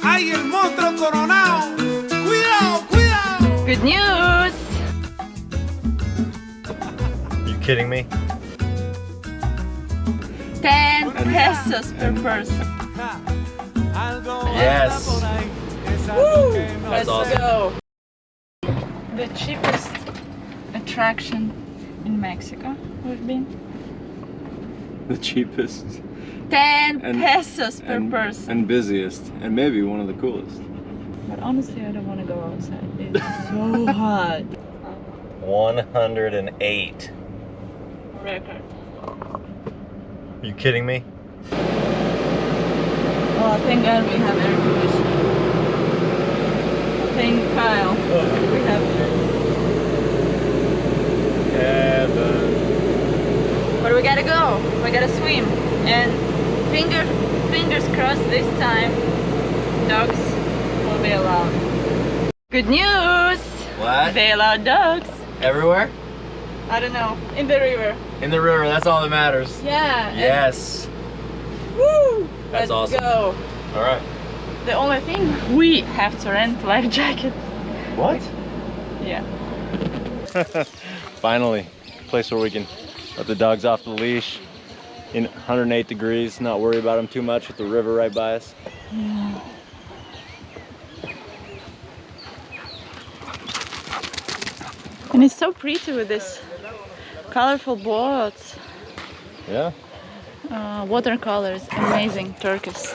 ¡Ay, el monstruo coronado! ¡Cuidado, cuidado! Good news! You kidding me? 10 pesos per person. Yes. Woo! That's Let's awesome. go. The cheapest attraction in Mexico we've been. The cheapest 10 And- pesos per person. and busiest, and maybe one of the coolest. But honestly, I don't want to go outside. It's so hot. 108. Record. You kidding me? Oh, thank God we have air conditioning. Thank Kyle. We have Heaven. But we gotta go. We gotta swim. And fingers crossed this time dogs will be allowed. Good news! What? They allow dogs. Everywhere? I don't know. In the river. In the river, that's all that matters. Yeah. and- Yes. Woo! That's Let's awesome. go. Alright. The only thing, we have to rent life jacket. What? Yeah. Finally, a place where we can let the dogs off the leash in 108 degrees, not worry about them too much with the river right by us. Yeah. And it's so pretty with this colorful boats. Yeah. Watercolors, amazing, turquoise.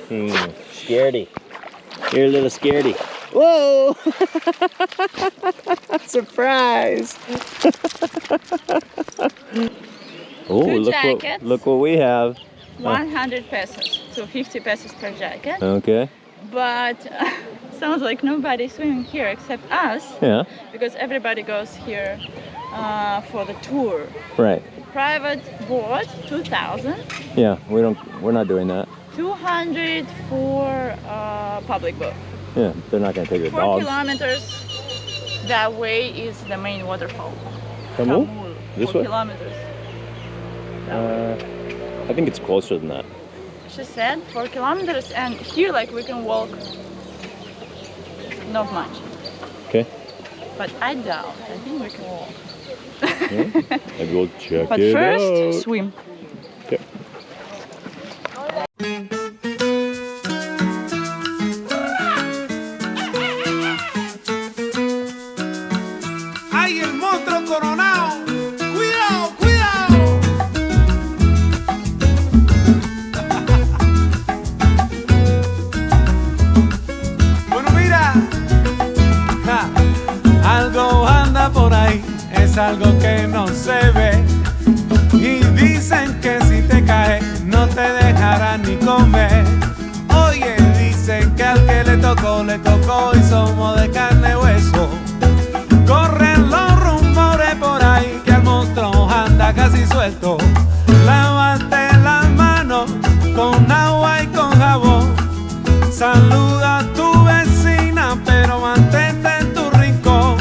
Scaredy. You're a little scaredy. Whoa! Surprise! Oh, Two look jackets. look what we have. 100 pesos, so 50 pesos per jacket. Okay. But sounds like nobody's swimming here except us, Yeah. because everybody goes here for the tour. Right. Private boat, 2,000. Yeah. We're not doing that. 200 for public boat. Yeah. They're not gonna take the 4 dogs. kilometers that way is the main waterfall. Tamul? Tamul. This 4 way? kilometers. I think it's closer than that. She said 4 kilometers, and here like we can walk not much. Okay. But I doubt. I think we can walk. Yeah. Maybe we'll check But it first, out. swim. Okay. ¡Ay, el monstruo coronado! ¡Cuidado, cuidado! Bueno, mira, algo anda por ahí, es algo que no se ve. Y dicen que si te caes no te dejará ni comer. Oye, dicen que al que le tocó y somos de carne y hueso. Corren los rumores por ahí que el monstruo anda casi suelto. Lávate las manos con agua y con jabón. Saluda a tu vecina, pero mantente en tu rincón.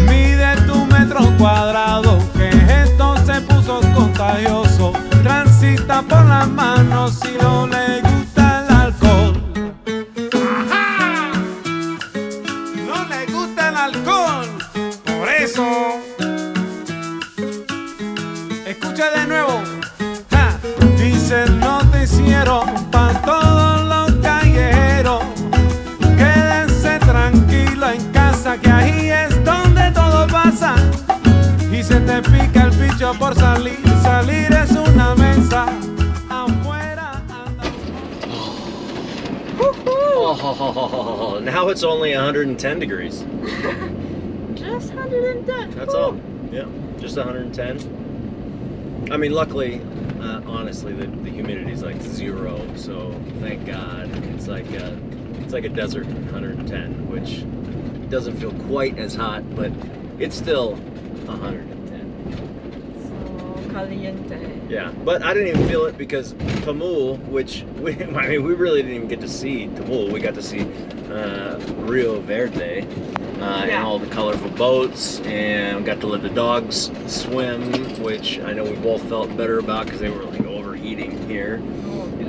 Mide tu metro cuadrado, que esto se puso contagioso. Transita por las manos si no le gusta el alcohol. ¡Ajá! No le gusta el alcohol. Por eso, escucha de nuevo. Ja. Dice el noticiero pa' todos los callejeros. Quédense tranquilos en casa, que ahí es donde todo pasa. Y se te pica el bicho por salir, salir es una mesa. Afuera anda. Oh, now it's only 110 degrees. Just 110. That's all. Yeah, just 110. I mean, luckily, honestly, the humidity is like 0, so thank God. It's like a desert 110, which doesn't feel quite as hot, but it's still 110. So caliente. Yeah, but I didn't even feel it because Tamul, which we really didn't even get to see Tamul. We got to see Rio Verde, and all the colorful boats, and got to let the dogs swim, which I know we both felt better about because they were like overheating here.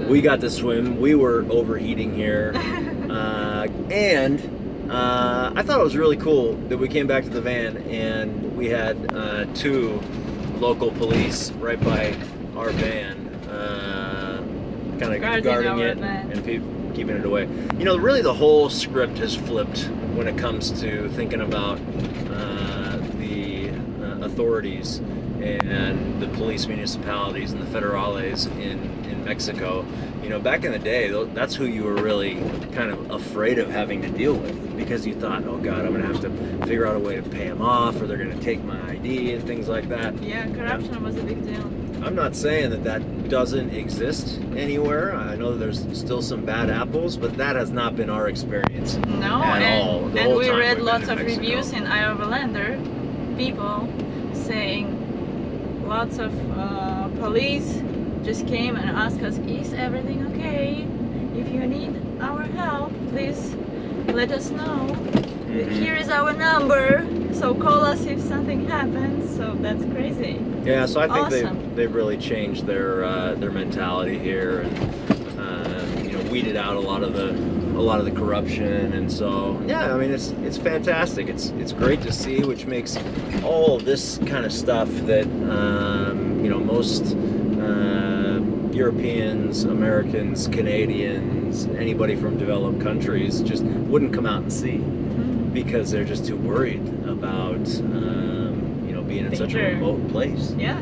We got to swim. We were overheating here. And I thought it was really cool that we came back to the van and we had 2 local police right by our van, kind of guarding it and keeping it away. You know, really the whole script has flipped when it comes to thinking about the authorities and the police municipalities and the federales in Mexico. You know, back in the day, that's who you were really kind of afraid of having to deal with, because you thought, oh God, I'm gonna have to figure out a way to pay them off, or they're gonna take my ID and things like that. Yeah, corruption was a big deal. I'm not saying that doesn't exist anywhere. I know that there's still some bad apples, but that has not been our experience No, at all. and we read lots of reviews in Iowalander, people saying lots of police just came and asked us, is everything okay? If you need our help, please let us know. Here is our number, so call us if something happens. So that's crazy. Yeah, so I think Awesome. they've really changed their mentality here, and you know, weeded out a lot of the corruption, and so yeah, I mean it's fantastic. It's great to see, which makes all of this kind of stuff that you know, most Europeans, Americans, Canadians, anybody from developed countries just wouldn't come out and see, because they're just too worried about you know, being in such a remote place. Yeah.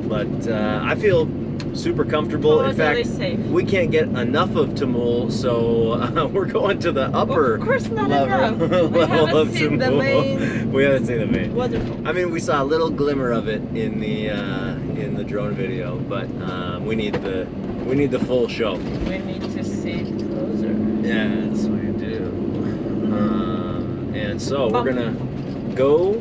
But I feel super comfortable. In fact, safe. we can't get enough of Tamul, so we're going to the upper Of course not level, enough. We level of haven't seen the Tamul. main We haven't seen the main waterfall. I mean, we saw a little glimmer of it in the drone video, but we need the full show. We need to see it closer. Yes, we do. And so we're gonna go.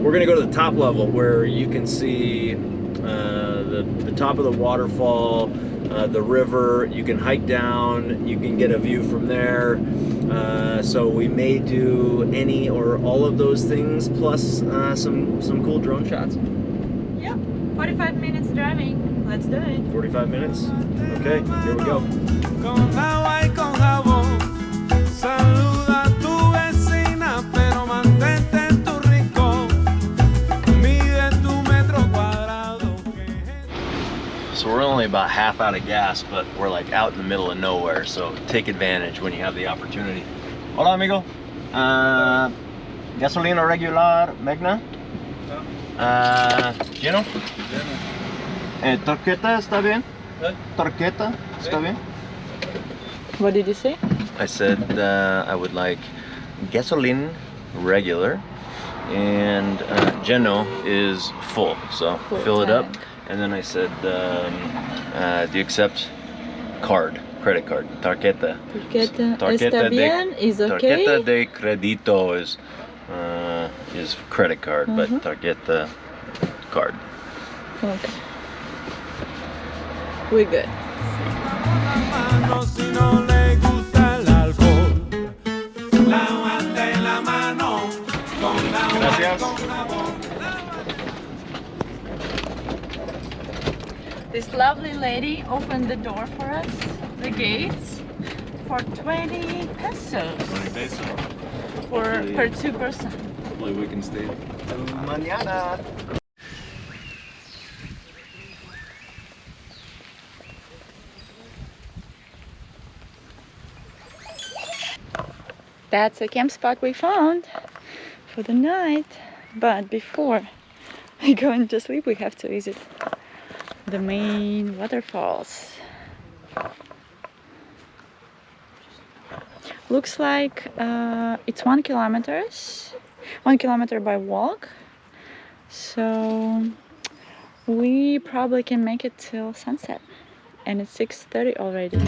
We're gonna go to the top level where you can see the top of the waterfall, the river. You can hike down. You can get a view from there. So we may do any or all of those things, plus some cool drone shots. Yeah, 45 minutes driving. Let's do it. 45 minutes. Okay, here we go. Con agua y con jabón, saluda a tu vecina, pero mantente en tu rincón. Mide tu metro cuadrado. So we're only about half out of gas, but we're like out in the middle of nowhere, so take advantage when you have the opportunity. Hola, amigo. Gasolina regular, Magna? ¿Lleno? ¿Tarjeta está bien? ¿Tarjeta está bien? What did you say? I said I would like gasoline regular, and lleno is full, so Full fill it up. tank. And then I said, do you accept credit card, tarjeta? Está bien, is okay. Tarjeta de crédito is credit card, but tarjeta card. Okay. We're good. Si no le gusta el alcohol, lávate la mano con agua y Gracias. con jabón. This lovely lady opened the door for us, the gates, for 20 pesos per 2 person. Hopefully we can stay. Mañana. That's a camp spot we found for the night, but before we go into sleep we have to visit the main waterfalls. Looks like it's 1 kilometer by walk, so we probably can make it till sunset, and it's 6:30 already.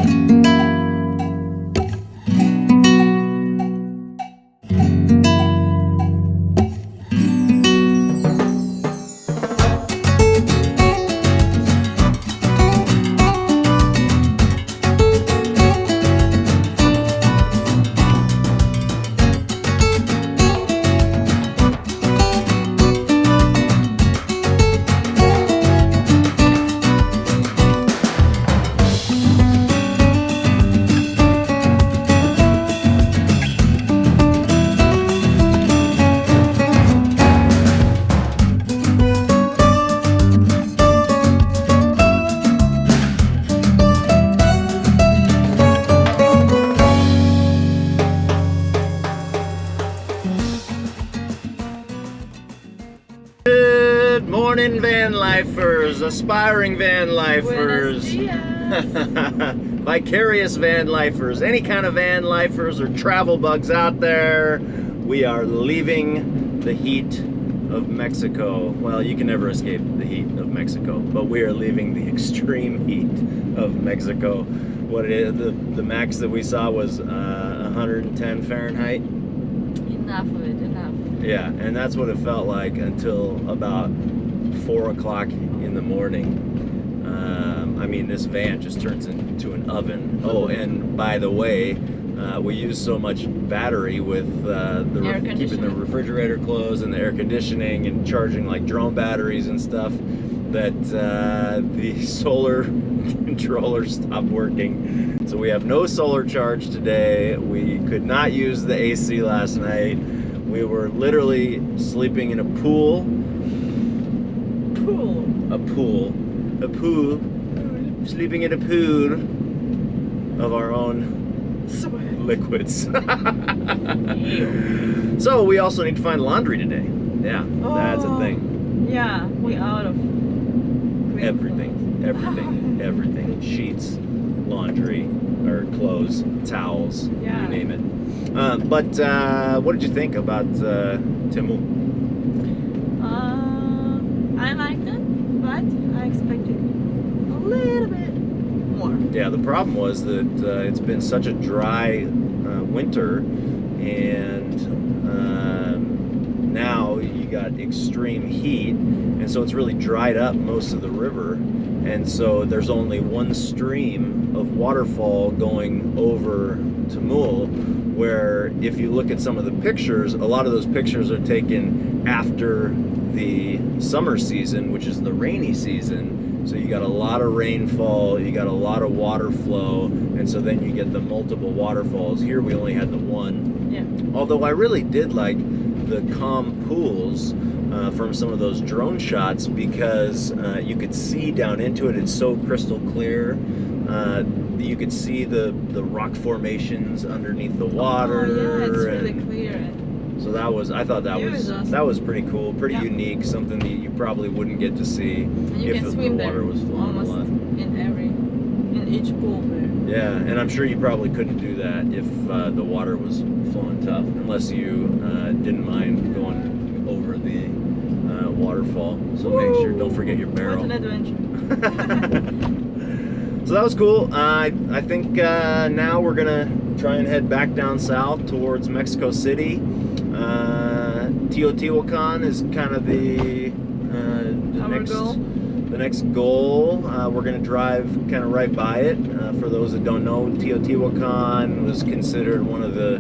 morning, van lifers, aspiring van lifers, vicarious van lifers, any kind of van lifers or travel bugs out there. We are leaving the heat of Mexico. Well, you can never escape the heat of Mexico, but we are leaving the extreme heat of Mexico. What it is, the max that we saw was 110 Fahrenheit. Enough of it, enough. Yeah, and that's what it felt like until about 4 o'clock in the morning. I mean, this van just turns into an oven. Oh, and by the way, we use so much battery with keeping the refrigerator closed and the air conditioning and charging like drone batteries and stuff that the solar controller stopped working. So we have no solar charge today. We could not use the AC last night. We were literally sleeping in a pool. A pool. Sleeping in a pool of our own liquids. So we also need to find laundry today. Yeah, that's a thing. Yeah, we out of everything. Sheets, laundry, or clothes, towels, yeah. You name it. But what did you think about Tamul? I liked it, but I expected a little bit more. Yeah, the problem was that it's been such a dry winter, and now you got extreme heat, and so it's really dried up most of the river, and so there's only one stream of waterfall going over Tamul, where if you look at some of the pictures, a lot of those pictures are taken after the summer season, which is the rainy season. So you got a lot of rainfall, you got a lot of water flow, and so then you get the multiple waterfalls. Here we only had the one. Yeah. Although I really did like the calm pools from some of those drone shots, because you could see down into it. It's so crystal clear. You could see the rock formations underneath the water. Oh, yeah, it's really clear. So I thought that was pretty cool, pretty unique, something that you probably wouldn't get to see if the water was flowing a lot. In each pool there. Yeah, and I'm sure you probably couldn't do that if the water was flowing tough, unless you didn't mind going over the waterfall. So make sure, don't forget your barrel. What an adventure. So that was cool. I think now we're gonna try and head back down south towards Mexico City. Teotihuacan is kind of the next goal. We're going to drive kind of right by it. For those that don't know, Teotihuacan was considered one of the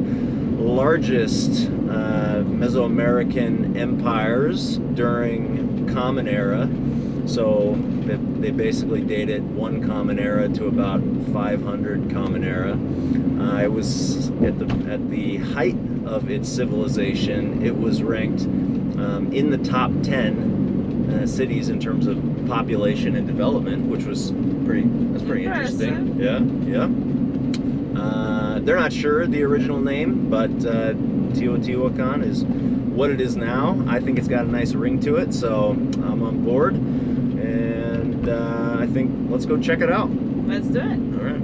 largest Mesoamerican empires during Common Era. So they basically dated one Common Era to about 500 Common Era. It was at the height of its civilization. It was ranked in the top 10 cities in terms of population and development, which was pretty interesting. Yeah. They're not sure the original name, but Teotihuacan is what it is now. I think it's got a nice ring to it, so I'm on board. And I think let's go check it out. Let's do it. All right.